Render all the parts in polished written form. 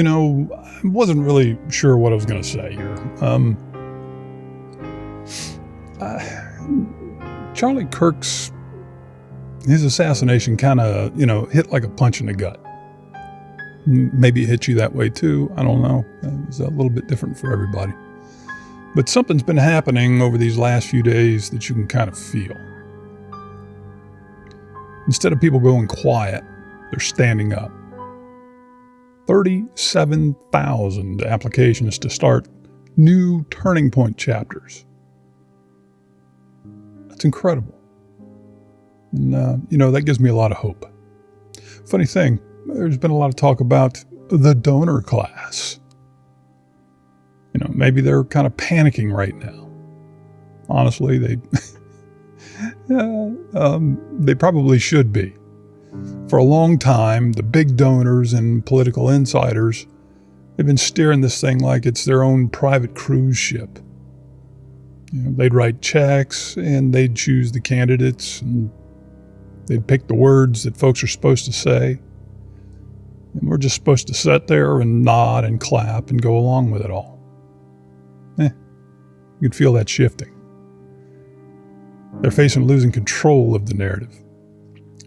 I wasn't really sure what I was going to say here. Charlie Kirk's, his assassination kind of, hit like a punch in the gut. Maybe it hit you that way too. I don't know. It was a little bit different for everybody. But something's been happening over these last few days that you can kind of feel. Instead of people going quiet, they're standing up. 37,000 applications to start new Turning Point chapters. That's incredible. And, that gives me a lot of hope. Funny thing, there's been a lot of talk about the donor class. Maybe they're kind of panicking right now. Honestly, they probably should be. For a long time, the big donors and political insiders have been steering this thing like it's their own private cruise ship. They'd write checks and they'd choose the candidates and they'd pick the words that folks are supposed to say. And we're just supposed to sit there and nod and clap and go along with it all. You could feel that shifting. They're facing losing control of the narrative.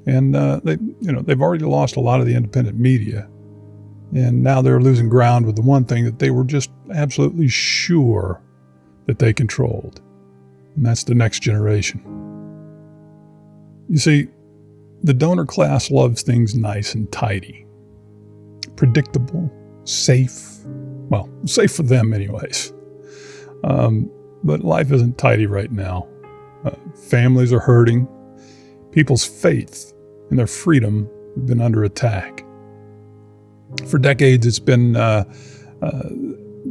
And they've already lost a lot of the independent media. And now they're losing ground with the one thing that they were just absolutely sure that they controlled. And that's the next generation. You see, the donor class loves things nice and tidy. Predictable, safe. Well, safe for them anyways. But life isn't tidy right now. Families are hurting. People's faith and their freedom have been under attack. For decades, it's been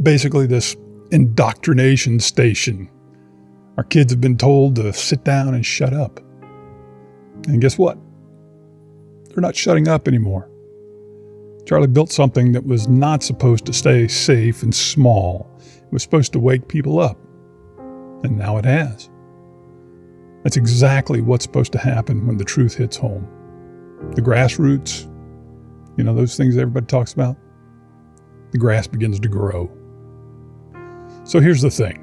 basically this indoctrination station. Our kids have been told to sit down and shut up. And guess what? They're not shutting up anymore. Charlie built something that was not supposed to stay safe and small. It was supposed to wake people up. And now it has. That's exactly what's supposed to happen when the truth hits home. The grassroots, those things everybody talks about, the grass begins to grow. So here's the thing.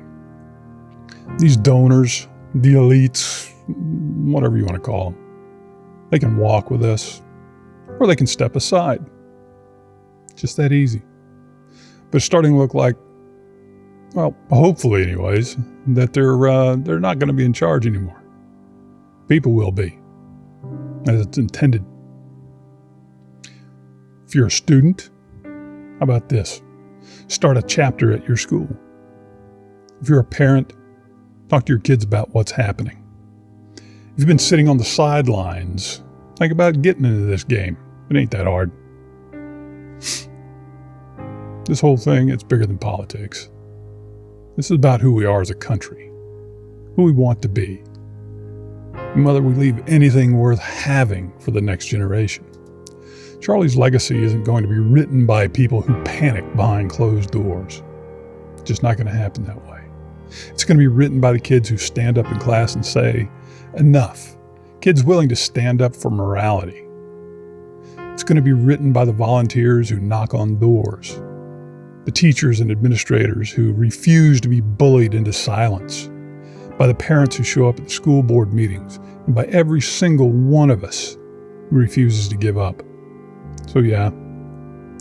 These donors, the elites, whatever you want to call them, they can walk with us or they can step aside. Just that easy. But it's starting to look like, well, hopefully anyways, that they're not going to be in charge anymore. People will be, as it's intended. If you're a student, how about this? Start a chapter at your school. If you're a parent, talk to your kids about what's happening. If you've been sitting on the sidelines, think about getting into this game. It ain't that hard. This whole thing, it's bigger than politics. This is about who we are as a country, who we want to be, and whether we leave anything worth having for the next generation. Charlie's legacy isn't going to be written by people who panic behind closed doors. It's just not going to happen that way. It's going to be written by the kids who stand up in class and say, enough. Kids willing to stand up for morality. It's going to be written by the volunteers who knock on doors, the teachers and administrators who refuse to be bullied into silence, by the parents who show up at the school board meetings, and by every single one of us who refuses to give up. So yeah,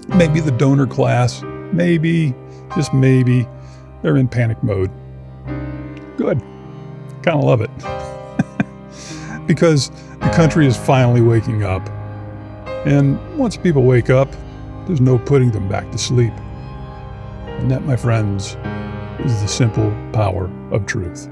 maybe the donor class, maybe, just maybe, they're in panic mode. Good. Kind of love it. Because the country is finally waking up. And once people wake up, there's no putting them back to sleep. And that, my friends, is the simple power of truth.